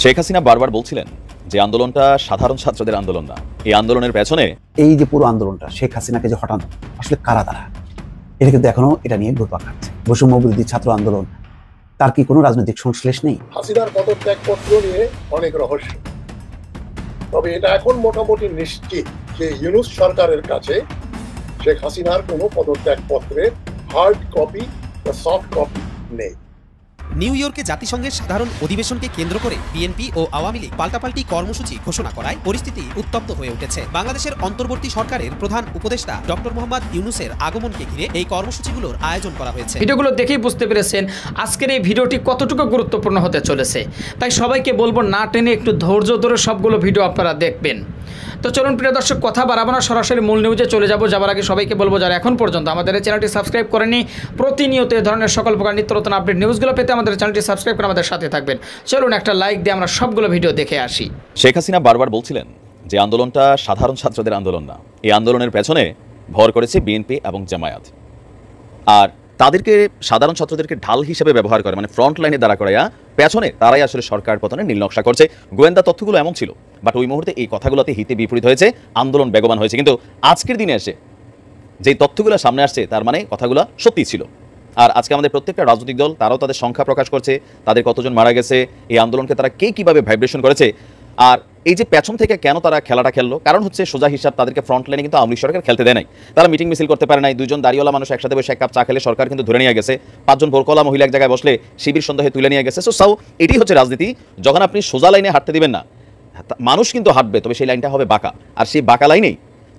শেখ হাসিনা বারবার বলছিলেন যে আন্দোলনটা সাধারণ ছাত্রদের আন্দোলন না, এই আন্দোলনের পেছনে এই যে পুরো আন্দোলনটা শেখ হাসিনাকে যে হটানো আসলে কারা তারা, এটা কিন্তু এখনো এটা নিয়ে ঘুরপাক খাচ্ছে। বৈষম্য বিরোধী ছাত্র আন্দোলন, তার কি কোনো রাজনৈতিক সংশ্লেষ নেই? হাসিনার পদত্যাগপত্র নিয়ে অনেক রহস্য, তবে এটা এখন মোটামুটি নিশ্চিত যে ইউনূস সরকারের কাছে শেখ হাসিনার কোনো পদত্যাগপত্রের হার্ড কপি বা সফট কপি নেই। নিউ ইয়র্কে জাতিসংঘের সাধারণ অধিবেশনকে কেন্দ্র করে বিএনপি ও আওয়ামী লীগ পাল্টাপাল্টি কর্মসূচি ঘোষণা করায় পরিস্থিতি উত্তপ্ত হয়ে উঠেছে। বাংলাদেশের অন্তর্বর্তী সরকারের প্রধান উপদেষ্টা ডক্টর মোহাম্মদ ইউনূসের আগমনকে ঘিরে এই কর্মসূচিগুলোর আয়োজন করা হয়েছে। ভিডিওগুলো দেখেই বুঝতে পেরেছেন আজকের এই ভিডিওটি কতটুকু গুরুত্বপূর্ণ হতে চলেছে। তাই সবাইকে বলবো না টেনে একটু ধৈর্য ধরে সবগুলো ভিডিও আপনারা দেখবেন। তো চলুন প্রিয় দর্শক, কথা বাড়াবো না, সরাসরি মূল নিউজে চলে যাব। যাবার আগে সবাইকে বলবো যারা এখন পর্যন্ত আমাদের এই চ্যানেলটি সাবস্ক্রাইব করেনি, প্রতিনিয়ত এই ধরনের সকল প্রকার নিত্য নতুন আপডেট নিউজগুলো পেতে আমাদের চ্যানেলটি সাবস্ক্রাইব করে আমাদের সাথে থাকবেন। চলুন একটা লাইক দিয়ে আমরা সবগুলো ভিডিও দেখে আসি। শেখ হাসিনা বারবার বলছিলেন যে আন্দোলনটা সাধারণ ছাত্রদের আন্দোলন না, এই আন্দোলনের পেছনে ভর করেছে বিএনপি এবং জামায়াত। আর তাদেরকে সাধারণ ছাত্রদেরকে ঢাল হিসেবে ব্যবহার করে, মানে ফ্রন্ট লাইনে দাঁড়া করাইয়া পেছনে তারাই আসলে সরকার পতনের নীল নকশা করছে। গোয়েন্দা তথ্যগুলো এমন ছিল, বাট ওই মুহূর্তে এই কথাগুলোতে হিতে বিপরীত হয়েছে, আন্দোলন বেগবান হয়েছে। কিন্তু আজকের দিনে এসে যেই তথ্যগুলো সামনে আসছে তার মানে কথাগুলো সত্যি ছিল। আর আজকে আমাদের প্রত্যেকটা রাজনৈতিক দল তারাও তাদের সংখ্যা প্রকাশ করছে, তাদের কতজন মারা গেছে, এই আন্দোলনকে তারা কে কীভাবে ভাইব্রেশন করেছে। আর এই যে পেছন থেকে কেন তারা খেলাটা খেললো, কারণ হচ্ছে সোজা হিসাব তাদেরকে ফ্রন্ট লাইনে কিন্তু আওয়ামী লীগ সরকার খেলতে দেয় নাই। তারা মিটিং মিছিল করতে পারে নাই, দুজন দাড়িওয়ালা মানুষ একসাথে বসে এক কাপ চা খেলে সরকার কিন্তু ধরে নিয়ে গেছে, পাঁচজন বোরকলা মহিলা এক জায়গায় বসলে শিবির সন্দেহে তুলে নিয়ে গেছে। সো সাউ এটি হচ্ছে রাজনীতি। যখন আপনি সোজা লাইনে হাঁটতে দিবেন না, মানুষ কিন্তু হাঁটবে, তবে সেই লাইনটা হবে বাঁকা। আর সেই বাঁকা লাইনেই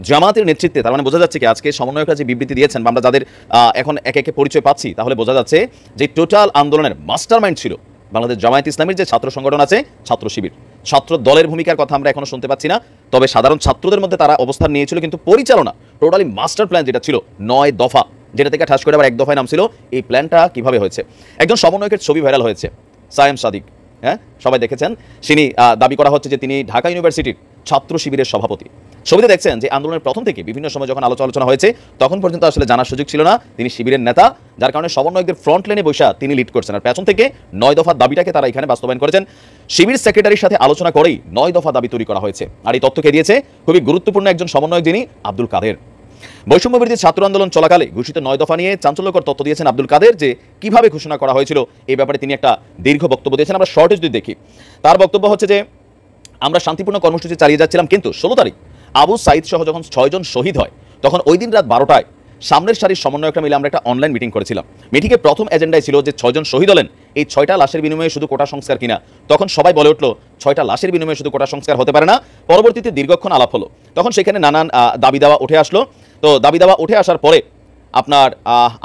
জামাতের নেতৃত্বে, তার মানে বোঝা যাচ্ছে কি আজকে সমন্বয়করা যে বিবৃতি দিয়েছেন বা আমরা যাদের এখন একে একে পরিচয় পাচ্ছি, তাহলে বোঝা যাচ্ছে যে টোটাল আন্দোলনের মাস্টার মাইন্ড ছিল বাংলাদেশ জামায়াত ইসলামীর যে ছাত্র সংগঠন আছে, ছাত্র শিবির। ছাত্র দলের ভূমিকার কথা আমরা এখনো শুনতে পাচ্ছি না, তবে সাধারণ ছাত্রদের মধ্যে তারা অবস্থান নিয়েছিল, কিন্তু পরিচালনা টোটালি মাস্টার প্ল্যান যেটা ছিল 9 দফা, যেটা থেকে ঠাস করে আবার 1 দফায় নাম ছিল, এই প্ল্যানটা কিভাবে হয়েছে। একজন সমন্বয়কের ছবি ভাইরাল হয়েছে, সায়েম সাদিক, হ্যাঁ সবাই দেখেছেন। তিনি দাবি করা হচ্ছে যে তিনি ঢাকা ইউনিভার্সিটির ছাত্র শিবিরের সভাপতি। ছবিতে দেখছেন যে আন্দোলনের প্রথম থেকে বিভিন্ন সময় যখন আলোচনা হয়েছে তখন পর্যন্ত আসলে জানার সুযোগ ছিল না তিনি শিবিরের নেতা, যার কারণে সমন্বয়কদের ফ্রন্ট লাইনে বসে তিনি লিড করছেন। আর পেছন থেকে 9 দফার দাবিটাকে তারা এখানে বাস্তবায়ন করেছেন। শিবির সেক্রেটারির সাথে আলোচনা করেই 9 দফা দাবি তৈরি করা হয়েছে। আর এই তথ্যকে দিয়েছে খুবই গুরুত্বপূর্ণ একজন সমন্বয়ক, যিনি আব্দুল কাদের। বৈষম্য বিরোধী ছাত্র আন্দোলন চলাকালে ঘোষিত 9 দফা নিয়ে চাঞ্চল্যকর তথ্য দিয়েছেন আব্দুল কাদের, যে কিভাবে ঘোষণা করা হয়েছিল এই ব্যাপারে তিনি একটা দীর্ঘ বক্তব্য দিয়েছেন। আমরা শর্টে যদি দেখি, তার বক্তব্য হচ্ছে যে আমরা শান্তিপূর্ণ কর্মসূচি চালিয়ে যাচ্ছিলাম, কিন্তু 16 তারিখ আবু সাইদ সহ যখন 6 জন শহীদ হয়, তখন ওই দিন রাত 12টায় সামনের সারির সমন্বয়করা মিলে আমরা একটা অনলাইন মিটিং করেছিলাম। মিটিংয়ে প্রথম এজেন্ডায় ছিল যে 6 জন শহীদ হলেন, এই 6টা লাশের বিনিময়ে শুধু কোটা সংস্কার কিনা। তখন সবাই বলে উঠলো 6টা লাশের বিনিময়ে শুধু কোটা সংস্কার হতে পারে না। পরবর্তীতে দীর্ঘক্ষণ আলাপ হলো, তখন সেখানে নানান দাবি দাওয়া উঠে আসলো। তো দাবি দাওয়া উঠে আসার পরে আপনার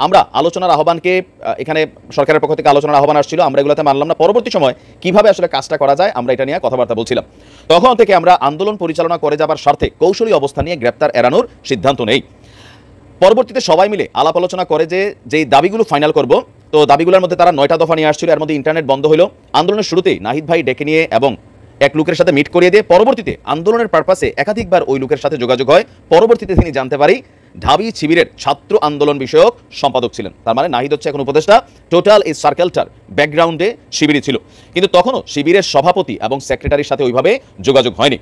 আমরা আলোচনার আহ্বানকে, এখানে সরকারের পক্ষ থেকে আলোচনার আহ্বান আসছিল, আমরা এগুলোতে মানলাম না। পরবর্তী সময় কিভাবে আসলে কাজটা করা যায় আমরা এটা নিয়ে কথাবার্তা বলছিলাম। তখন থেকে আমরা আন্দোলন পরিচালনা করে যাবার স্বার্থে কৌশলী অবস্থান নিয়ে গ্রেপ্তার এড়ানোর সিদ্ধান্ত নেই। পরবর্তীতে সবাই মিলে আলাপ আলোচনা করে যে যেই দাবিগুলো ফাইনাল করব, তো দাবিগুলোর মধ্যে তারা 9টা দফা নিয়ে আসছিল। এর মধ্যে ইন্টারনেট বন্ধ হলো। আন্দোলনের শুরুতেই নাহিদ ভাই ডেকে নিয়ে এবং এক লোকের সাথে মিট করিয়ে দিয়ে পরবর্তীতে আন্দোলনের পারপাসে একাধিকবার ওই লোকের সাথে যোগাযোগ হয়। পরবর্তীতে তিনি জানতে পারি ঢাবি শিবিরের ছাত্র আন্দোলন বিষয়ক সম্পাদক ছিলেন। তার মানে নাহিদ হচ্ছে এখন উপদেষ্টা, টোটাল এই সার্কেলটার ব্যাকগ্রাউন্ডে শিবিরই ছিল, কিন্তু তখনও শিবিরের সভাপতি এবং সেক্রেটারির সাথে ওইভাবে যোগাযোগ হয়নি।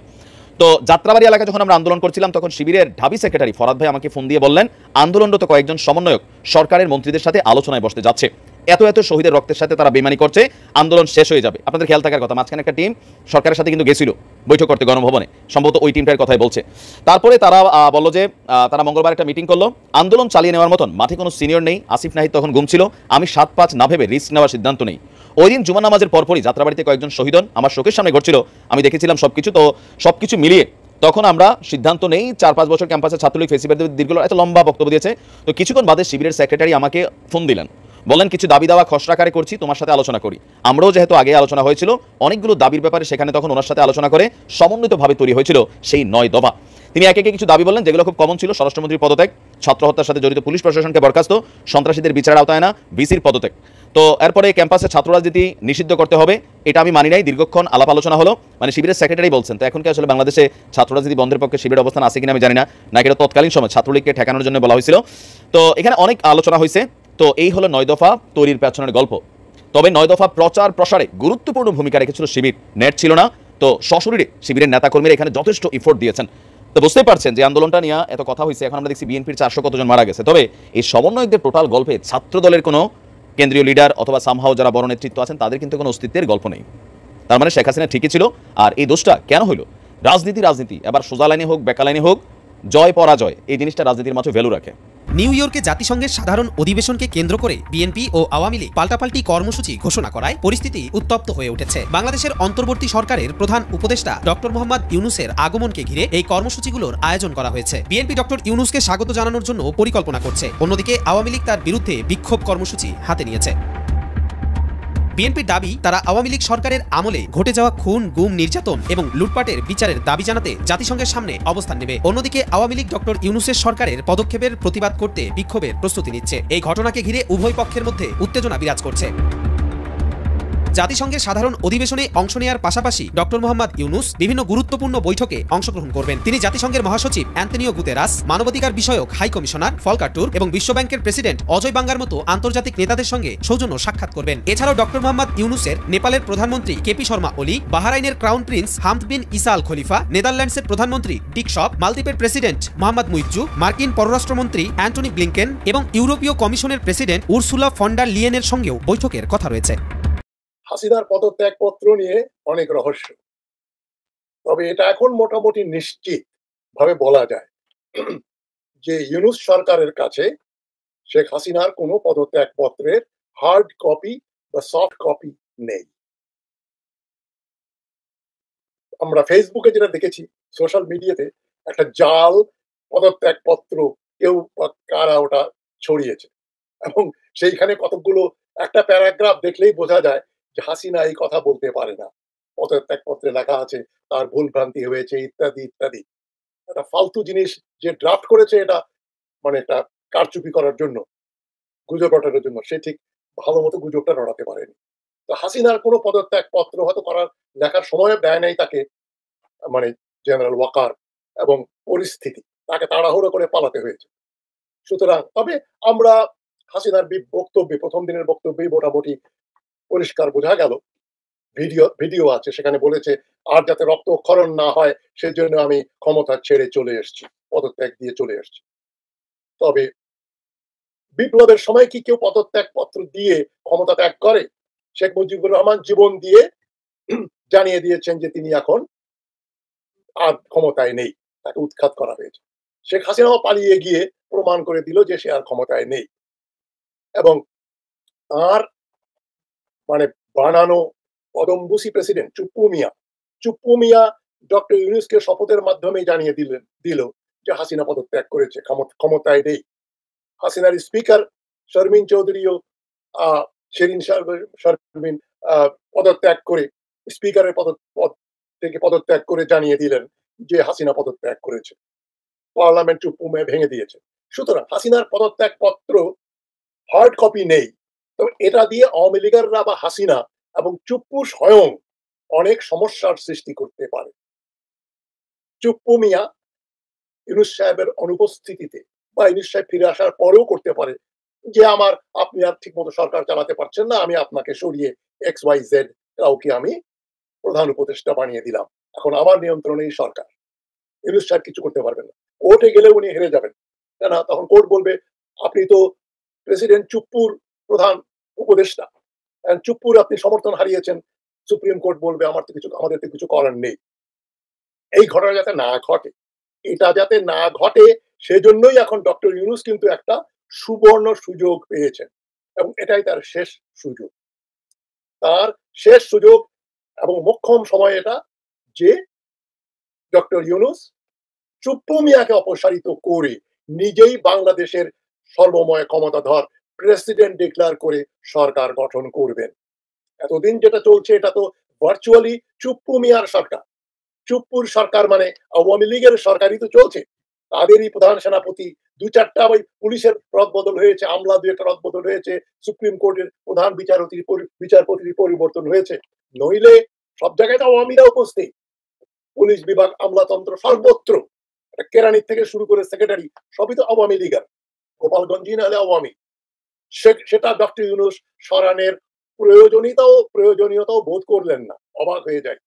তো যাত্রাবাড়ি এলাকায় যখন আমরা আন্দোলন করছিলাম, তখন শিবিরের ঢাবি সেক্রেটারি ফরাদ ভাই আমাকে ফোন দিয়ে বললেন আন্দোলনরত কয়েকজন সমন্বয়ক সরকারের মন্ত্রীদের সাথে আলোচনায় বসতে যাচ্ছে, এত শহীদের রক্তের সাথে তারা বেইমানি করছে, আন্দোলন শেষ হয়ে যাবে। আপনাদের খেয়াল থাকার কথা, মাঝখানে একটা টিম সরকারের সাথে কিন্তু গেছিল বৈঠক করতে গণভবনে, সম্ভবত ওই টিমটার কথাই বলছে। তারপরে তারা বলল যে তারা মঙ্গলবার একটা মিটিং করলো, আন্দোলন চালিয়ে নেওয়ার মতন মাঠে কোনো সিনিয়র নেই। আসিফ নাহিদ তখন ঘুম ছিল, আমি 7-5 না ভেবে রিস্ক নেওয়ার সিদ্ধান্ত নেই। ওই দিন জুমা নামাজের পরপরই যাত্রাবাড়িতে কয়েকজন শহীদ হন, আমার চোখের সামনে ঘটছিল, আমি দেখেছিলাম সবকিছু। তো সবকিছু মিলিয়ে তখন আমরা সিদ্ধান্ত নেই 4-5 বছর ক্যাম্পাসে ছাত্রলীগ ফেসিবাদের দীর্ঘ এত লম্বা বক্তব্য দিয়েছে। তো কিছুক্ষণ বাদে শিবিরের সেক্রেটারি আমাকে ফোন দিলেন, বললেন কিছু দাবি দাওয়া খসড়াকারে করছি, তোমার সাথে আলোচনা করি। আমরাও যেহেতু আগে আলোচনা হয়েছিল অনেকগুলো দাবির ব্যাপারে, সেখানে তখন ওনার সাথে আলোচনা করে সমন্বিতভাবে তৈরি হয়েছিল সেই 9 দফা। তিনি একে একে কিছু দাবি বললেন, যেগুলো খুব কমন ছিল। স্বরাষ্ট্রমন্ত্রীর পদত্যাগ, ছাত্র হত্যার সাথে জড়িত পুলিশ প্রশাসনকে বরখাস্ত, সন্ত্রাসীদের বিচারের আওতায় আনা, ভিসির পদত্যাগ। তো এরপরে ক্যাম্পাসে ছাত্র রাজনীতি নিষিদ্ধ করতে হবে, এটা আমি মানি নাই। দীর্ঘক্ষণ আলাপ আলোচনা হলো, মানে শিবিরের সেক্রেটারি বলছেন। তো এখন কি আসলে বাংলাদেশে ছাত্র রাজনীতি বন্ধের পক্ষে শিবিরের অবস্থান আছে কিনা আমি জানি না, নাকি এটা তৎকালীন সময় ছাত্রলীগকে ঠেকানোর জন্য বলা হয়েছিল। তো এখানে অনেক আলোচনা হয়েছে। তো এই হলো 9 দফা তৈরির পেছনের গল্প। তবে 9 দফা প্রচার প্রসারে গুরুত্বপূর্ণ ভূমিকা রেখেছিল শিবির। নেট ছিল না, তো সশরীরে শিবিরের নেতাকর্মীরা এখানে যথেষ্ট এফোর্ট দিয়েছেন। তো বুঝতেই পারছেন যে আন্দোলনটা নিয়ে এত কথা হয়েছে, এখন আমরা দেখছি বিএনপির 400 কতজন মারা গেছে। তবে এই সমন্বয়কদের টোটাল গল্পে ছাত্র দলের কোনো কেন্দ্রীয় লিডার অথবা সামহাও যারা বড় নেতৃত্ব আছেন তাদের কিন্তু কোনো অস্তিত্বের গল্প নেই। তার মানে শেখ হাসিনা ঠিকই ছিল। আর এই দোষটা কেন হলো? রাজনীতি এবার সোজা লাইনে হোক বেকা লাইনে হোক, জয় পরাজয় এই জিনিসটা রাজনীতির মাঝে ভ্যালু রাখে। নিউ ইয়র্কে জাতিসংঘের সাধারণ অধিবেশনকে কেন্দ্র করে বিএনপি ও আওয়ামী লীগ পাল্টাপাল্টি কর্মসূচি ঘোষণা করায় পরিস্থিতি উত্তপ্ত হয়ে উঠেছে। বাংলাদেশের অন্তর্বর্তী সরকারের প্রধান উপদেষ্টা ডক্টর মোহাম্মদ ইউনূসের আগমনকে ঘিরে এই কর্মসূচিগুলোর আয়োজন করা হয়েছে। বিএনপি ডক্টর ইউনূসকে স্বাগত জানানোর জন্য পরিকল্পনা করছে, অন্যদিকে আওয়ামী লীগ তার বিরুদ্ধে বিক্ষোভ কর্মসূচি হাতে নিয়েছে। বিএনপির দাবি, তারা আওয়ামী লীগ সরকারের আমলে ঘটে যাওয়া খুন, গুম, নির্যাতন এবং লুটপাটের বিচারের দাবি জানাতে জাতিসংঘের সামনে অবস্থান নেবে। অন্যদিকে আওয়ামী লীগ ডক্টর ইউনূসের সরকারের পদক্ষেপের প্রতিবাদ করতে বিক্ষোভের প্রস্তুতি নিচ্ছে। এই ঘটনাকে ঘিরে উভয় পক্ষের মধ্যে উত্তেজনা বিরাজ করছে। জাতিসংঘের সাধারণ অধিবেশনে অংশ নেওয়ার পাশাপাশি ডক্টর মোহাম্মদ ইউনূস বিভিন্ন গুরুত্বপূর্ণ বৈঠকে অংশগ্রহণ করবেন। তিনি জাতিসংঘের মহাসচিব অ্যান্তনিও গুতেরাস, মানবাধিকার বিষয়ক হাই কমিশনার ফলকার টুর্ক এবং বিশ্বব্যাংকের প্রেসিডেন্ট অজয় বাঙ্গার মতো আন্তর্জাতিক নেতাদের সঙ্গে সৌজন্য সাক্ষাৎ করবেন। এছাড়াও ডক্টর মোহাম্মদ ইউনূসের নেপালের প্রধানমন্ত্রী কেপি শর্মা ওলি, বাহরাইনের ক্রাউন প্রিন্স হামদ বিন ইসা আল খলিফা, নেদারল্যান্ডসের প্রধানমন্ত্রী ডিক শপ, মালদ্বীপের প্রেসিডেন্ট মোহাম্মদ মুইজ্জু, মার্কিন পররাষ্ট্রমন্ত্রী অ্যান্টনি ব্লিংকেন এবং ইউরোপীয় কমিশনের প্রেসিডেন্ট উরসুলা ফন ডার লিয়েনের সঙ্গেও বৈঠকের কথা রয়েছে। হাসিনার পদত্যাগপত্র নিয়ে অনেক রহস্য, তবে এটা এখন মোটামুটি নিশ্চিত ভাবে বলা যায় যে ইউনূস সরকারের কাছে শেখ হাসিনার কোনো পদত্যাগপত্রের হার্ড কপি বা সফট কপি নেই। আমরা ফেসবুকে যেটা দেখেছি, সোশ্যাল মিডিয়াতে একটা জাল পদত্যাগপত্র কেউ কারা ওটা ছড়িয়েছে, এবং সেইখানে কতগুলো একটা প্যারাগ্রাফ দেখলেই বোঝা যায় যে হাসিনা এই কথা বলতে পারে না। পদত্যাগপত্রে লেখা আছে তার ভুল ভ্রান্তি হয়েছে ইত্যাদি ইত্যাদি। একটা ফালতু জিনিস যে ড্রাফট করেছে, এটা মানে একটা কারচুপি করার জন্য, গুজব রটানোর জন্য, সে ঠিক ভালো মতো গুজবটা রটাতে পারেনি। তো হাসিনার কোনো পদত্যাগপত্র হয়তো করার লেখার সময় দেয় নাই তাকে, মানে জেনারেল ওয়াকার, এবং পরিস্থিতি তাকে তাড়াহুড়ো করে পালাতে হয়েছে। সুতরাং তবে আমরা হাসিনার বক্তব্যে, প্রথম দিনের বক্তব্যেই মোটামুটি পরিষ্কার বোঝা গেল, ভিডিও আছে, সেখানে বলেছে আর যাতে রক্তক্ষরণ না হয় সেজন্য আমি ক্ষমতা ছেড়ে চলে এসেছি, পদত্যাগ দিয়ে চলে এসেছি। তবে বিপ্লবের সময় কি কেউ পদত্যাগপত্র দিয়ে ক্ষমতা ত্যাগ করে? শেখ মুজিবুর রহমান জীবন দিয়ে জানিয়ে দিয়েছেন যে তিনি এখন আর ক্ষমতায় নেই, তাকে উৎখাত করা হয়েছে। শেখ হাসিনাও পালিয়ে গিয়ে প্রমাণ করে দিল যে সে আর ক্ষমতায় নেই, এবং তার মানে বানানো কদমবুসি প্রেসিডেন্ট চুপ্পু মিয়া ডক্টর ইউনূসকে শপথের মাধ্যমে জানিয়ে দিল যে হাসিনা পদত্যাগ করেছে, ক্ষমতায় নেই। হাসিনার স্পিকার শর্মিন চৌধুরীও শিরিন শারমিন পদত্যাগ করে, স্পিকারের পদ থেকে পদত্যাগ করে জানিয়ে দিলেন যে হাসিনা পদত্যাগ করেছে। পার্লামেন্ট চুপ্পু মিয়া ভেঙে দিয়েছে। সুতরাং হাসিনার পদত্যাগ পত্র হার্ড কপি নেই। তবে এটা দিয়ে আওয়ামী লীগাররা বা হাসিনা এবং চুপ্পু স্বয়ং অনেক সমস্যার সৃষ্টি করতে পারে। চুপ্পু মিয়া ইউনূস সাহেবের অনুপস্থিতিতে বা ইউনূস সাহেব ফিরে আসার পরেও করতে পারে যে আপনি আর ঠিক মতো সরকার চালাতে পারছেন না, আমি আপনাকে সরিয়ে XYZ কাউকে আমি প্রধান উপদেষ্টা বানিয়ে দিলাম, এখন আমার নিয়ন্ত্রণেই সরকার। ইউনূস সাহেব কিছু করতে পারবেন না। কোর্টে গেলে উনি হেরে যাবেন, কেন? তখন কোর্ট বলবে আপনি তো প্রেসিডেন্ট চুপ্পুর প্রধান উপদেষ্টা, চুপ্পুর আপনি সমর্থন হারিয়েছেন। সুপ্রিম কোর্ট বলবে আমাদের তো কিছু করার নেই। এই ঘটনা যাতে না ঘটে, এটা যাতে না ঘটে, সেজন্যই এখন ডক্টর ইউনূস কিন্তু একটা সুবর্ণ সুযোগ পেয়েছেন, এবং এটাই তার শেষ সুযোগ। তার শেষ সুযোগ এবং মোক্ষম সময় এটা যে ডক্টর ইউনূস চুপ্পু মিয়াকে অপসারিত করে নিজেই বাংলাদেশের সর্বময় ক্ষমতাধর প্রেসিডেন্ট ডিক্লেয়ার করে সরকার গঠন করবেন। এতদিন যেটা চলছে এটা তো ভার্চুয়ালি চুপ্পু মিয়ার সরকার। চুপ্পুর সরকার মানে আওয়ামী লীগের সরকারই তো চলছে। তাদেরই প্রধান সেনাপতি, 2-4টা ওই পুলিশের রদবদল হয়েছে, আমলা 2-একটা রদবদল হয়েছে, সুপ্রিম কোর্টের প্রধান বিচারপতির পরিবর্তন হয়েছে, নইলে সব জায়গায় তো আওয়ামীরা উপস্থিত। পুলিশ বিভাগ, আমলাতন্ত্র সর্বত্র, কেরানির থেকে শুরু করে সেক্রেটারি সবই তো আওয়ামী লীগের। গোপালগঞ্জই নাহলে আওয়ামী। সেটা ডক্টর ইউনূস সরানের প্রয়োজনীয়তাও বোধ করলেন না। অবাক হয়ে যায়,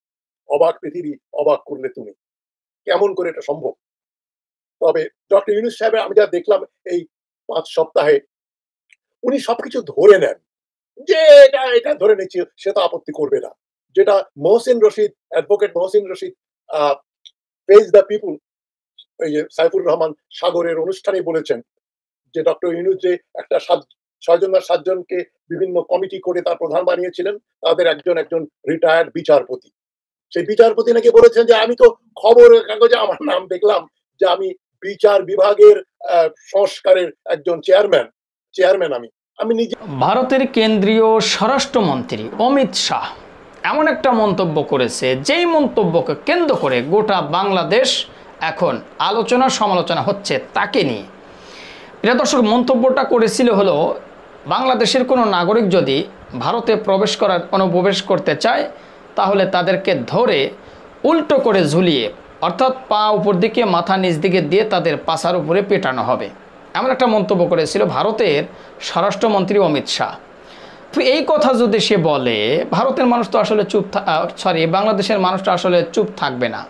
অবাক পৃথিবী, অবাক করলে তুমি, কেমন করে এটা সম্ভব? তবে ডক্টর ইউনূস সাহেবের আমি যা দেখলাম এই 5 সপ্তাহে, উনি সবকিছু ধরে নেন, যে এটা ধরে নিচ্ছি, সে তো আপত্তি করবে না। যেটা Mohsin Rashid, advocate Mohsin Rashid face the people, এই যে সাইফুর রহমান সাগরের অনুষ্ঠানে বলেছেন যে ডক্টর ইউনূস যে একটা 6জন বা 7জনকে বিভিন্ন কমিটি করে তার প্রধান বানিয়েছিলেন, তাদের একজন রিটায়ার্ড বিচারপতি। সেই বিচারপতি নাকি বলেছেন যে আমি তো খবরের কাগজে আমার নাম দেখলাম যে আমি বিচার বিভাগের সংস্কারের একজন চেয়ারম্যান আমি নিজে। ভারতের কেন্দ্রীয় স্বরাষ্ট্রমন্ত্রী অমিত শাহ এমন একটা মন্তব্য করেছে, যেই মন্তব্যকে কেন্দ্র করে গোটা বাংলাদেশ এখন আলোচনা সমালোচনা হচ্ছে তাকে নিয়ে। প্রিয় দর্শক, মন্তব্যটা করেছিল হলো, বাংলাদেশের কোনো নাগরিক যদি ভারতে অনুপ্রবেশ করতে চায় তাহলে তাদেরকে ধরে উল্টো করে ঝুলিয়ে, অর্থাৎ পা উপর দিকে মাথা নিচ দিকে দিয়ে তাদের পাছার উপরে পেটানো হবে, এমন একটা মন্তব্য করেছিল ভারতের স্বরাষ্ট্রমন্ত্রী অমিত শাহ। তো এই কথা যদি সে বলে, ভারতের মানুষ তো আসলে বাংলাদেশের মানুষটা আসলে চুপ থাকবে না।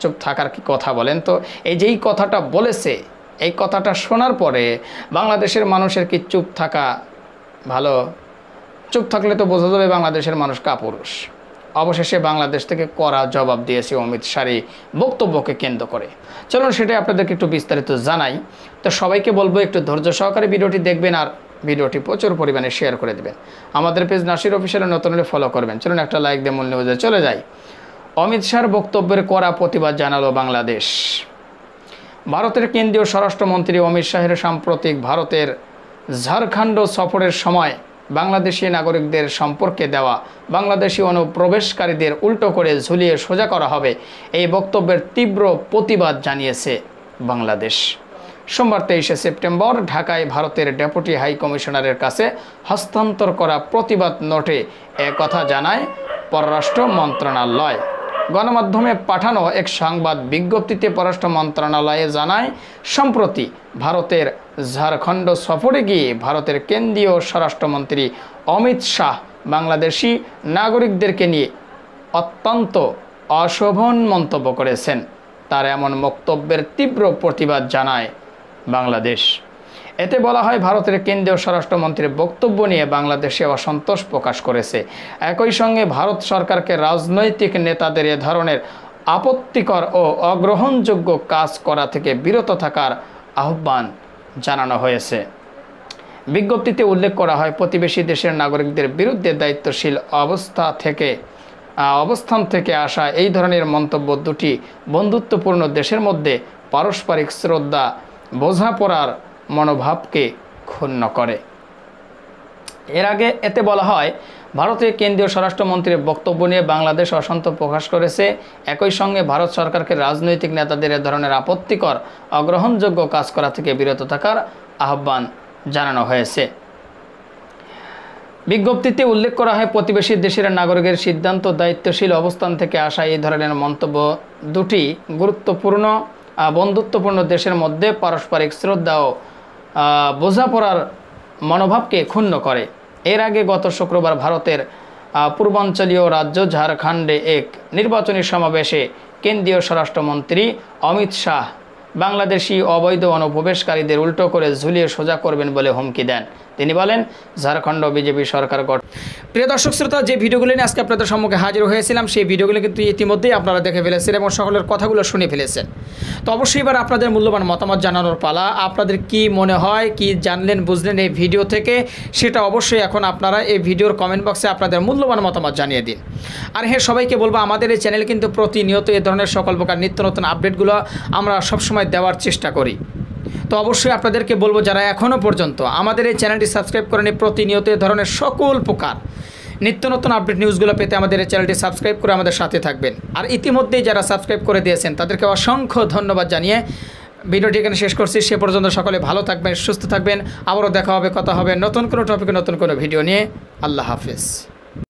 চুপ থাকার কি কথা বলেন তো? এই যেই কথাটা বলেছে, এই কথাটা শোনার পরে বাংলাদেশের মানুষের কি চুপ থাকা ভালো? চুপ থাকলে তো বোঝা যাবে বাংলাদেশের মানুষ কাপুরুষ। অবশেষে বাংলাদেশ থেকে কড়া জবাব দিয়েছে অমিত শাহর বক্তব্যকে কেন্দ্র করে। চলুন সেটাই আপনাদেরকে একটু বিস্তারিত জানাই। তো সবাইকে বলবো একটু ধৈর্য সহকারে ভিডিওটি দেখবেন আর ভিডিওটি প্রচুর পরিমাণে শেয়ার করে দেবেন। আমাদের পেজ নাসির অফিসিয়ালে নতুন হলে ফলো করবেন। চলুন একটা লাইক দিয়ে মূল নিউজে চলে যাই। অমিত শাহর বক্তব্যের কড়া প্রতিবাদ জানালো বাংলাদেশ। ভারতের কেন্দ্রীয় স্বরাষ্ট্রমন্ত্রী অমিত শাহের সাম্প্রতিক ভারতের ঝাড়খণ্ড সফরের সময় বাংলাদেশি নাগরিকদের সম্পর্কে দেওয়া বাংলাদেশি অনুপ্রবেশকারীদের উল্টো করে ঝুলিয়ে সোজা করা হবে, এই বক্তব্যের তীব্র প্রতিবাদ জানিয়েছে বাংলাদেশ। সোমবার 23শে সেপ্টেম্বর ঢাকায় ভারতের ডেপুটি হাই কমিশনারের কাছে হস্তান্তর করা প্রতিবাদ নোটে কথা জানায় পররাষ্ট্র মন্ত্রণালয়। গণমাধ্যমে পাঠানো এক সংবাদ বিজ্ঞপ্তিতে পররাষ্ট্র মন্ত্রণালয়ে জানায়, সম্প্রতি ভারতের ঝাড়খণ্ড সফরে গিয়ে ভারতের কেন্দ্রীয় স্বরাষ্ট্রমন্ত্রী অমিত শাহ বাংলাদেশি নাগরিকদেরকে নিয়ে অত্যন্ত অশোভন মন্তব্য করেছেন। তার এমন বক্তব্যের তীব্র প্রতিবাদ জানায় বাংলাদেশ। এতে বলা হয়, ভারতের কেন্দ্রীয় স্বরাষ্ট্রমন্ত্রীর বক্তব্য নিয়ে বাংলাদেশে অসন্তোষ প্রকাশ করেছে। একই সঙ্গে ভারত সরকারকে রাজনৈতিক নেতাদের এ ধরনের আপত্তিকর ও অগ্রহণযোগ্য কাজ করা থেকে বিরত থাকার আহ্বান জানানো হয়েছে। বিজ্ঞপ্তিতে উল্লেখ করা হয়, প্রতিবেশী দেশের নাগরিকদের বিরুদ্ধে দায়িত্বশীল অবস্থান থেকে আসা এই ধরনের মন্তব্য দুটি বন্ধুত্বপূর্ণ দেশের মধ্যে পারস্পরিক শ্রদ্ধা বোঝাপড়ার মনোভাবকে ক্ষুণ্ণ করে। এর আগে এতে বলা হয়, ভারতের কেন্দ্রীয় স্বরাষ্ট্রমন্ত্রীর বক্তব্য নিয়ে বাংলাদেশ অসন্তোষ প্রকাশ করেছে। একই সঙ্গে ভারত সরকারকে রাজনৈতিক নেতাদের এ ধরনের আপত্তিকর অগ্রহণযোগ্য কাজ করা থেকে বিরত থাকার আহ্বান জানানো হয়েছে। বিজ্ঞপ্তিতে উল্লেখ করা হয়, প্রতিবেশী দেশের নাগরিকের সিদ্ধান্ত দায়িত্বশীল অবস্থান থেকে আসা এই ধরনের মন্তব্য দুটি বন্ধুত্বপূর্ণ দেশের মধ্যে পারস্পরিক শ্রদ্ধা ও বোঝাপড়ার মনোভাবকে ক্ষুণ্ণ করে। এর আগে গত শুক্রবার ভারতের পূর্বাঞ্চলীয় রাজ্য ঝাড়খণ্ডে এক নির্বাচনী সমাবেশে কেন্দ্রীয় স্বরাষ্ট্রমন্ত্রী অমিত শাহ বাংলাদেশি অবৈধ অনুপ্রবেশকারীদের উল্টো করে ঝুলিয়ে সোজা করবেন বলে হুমকি দেন। তিনি বলেন, ঝাড়খণ্ড বিজেপি সরকার গঠন। প্রিয় দর্শক শ্রোতা, যে ভিডিওগুলো নিয়ে আজকে আপনাদের সম্মুখে হাজির হয়েছিলাম, সেই ভিডিওগুলো কিন্তু ইতিমধ্যেই আপনারা দেখে ফেলেছেন এবং সকলের কথাগুলো শুনে ফেলেছেন। তো অবশ্যই এবার আপনাদের মূল্যবান মতামত জানানোর পালা। আপনাদের কি মনে হয়, কি জানলেন বুঝলেন এই ভিডিও থেকে, সেটা অবশ্যই এখন আপনারা এই ভিডিওর কমেন্ট বক্সে আপনাদের মূল্যবান মতামত জানিয়ে দিন। আর হ্যাঁ, সবাইকে বলবো, আমাদের এই চ্যানেল কিন্তু প্রতিনিয়ত এই ধরনের সকল প্রকার নিত্য নতুন আপডেটগুলো আমরা সবসময় দেওয়ার চেষ্টা করি। তো অবশ্যই আপনাদেরকে বলবো, যারা এখনও পর্যন্ত আমাদের এই চ্যানেলটি সাবস্ক্রাইব করেনি, প্রতিনিয়ত এই ধরনের সকল প্রকার নিত্য নতুন আপডেট নিউজগুলো পেতে আমাদের এই চ্যানেলটি সাবস্ক্রাইব করে আমাদের সাথে থাকবেন। আর ইতিমধ্যেই যারা সাবস্ক্রাইব করে দিয়েছেন তাদেরকে অসংখ্য ধন্যবাদ জানিয়ে ভিডিওটি এখানে শেষ করছি। সে পর্যন্ত সকলে ভালো থাকবেন, সুস্থ থাকবেন। আবারও দেখা হবে, কথা হবে নতুন কোনো টপিকে, নতুন কোনো ভিডিও নিয়ে। আল্লাহ হাফেজ।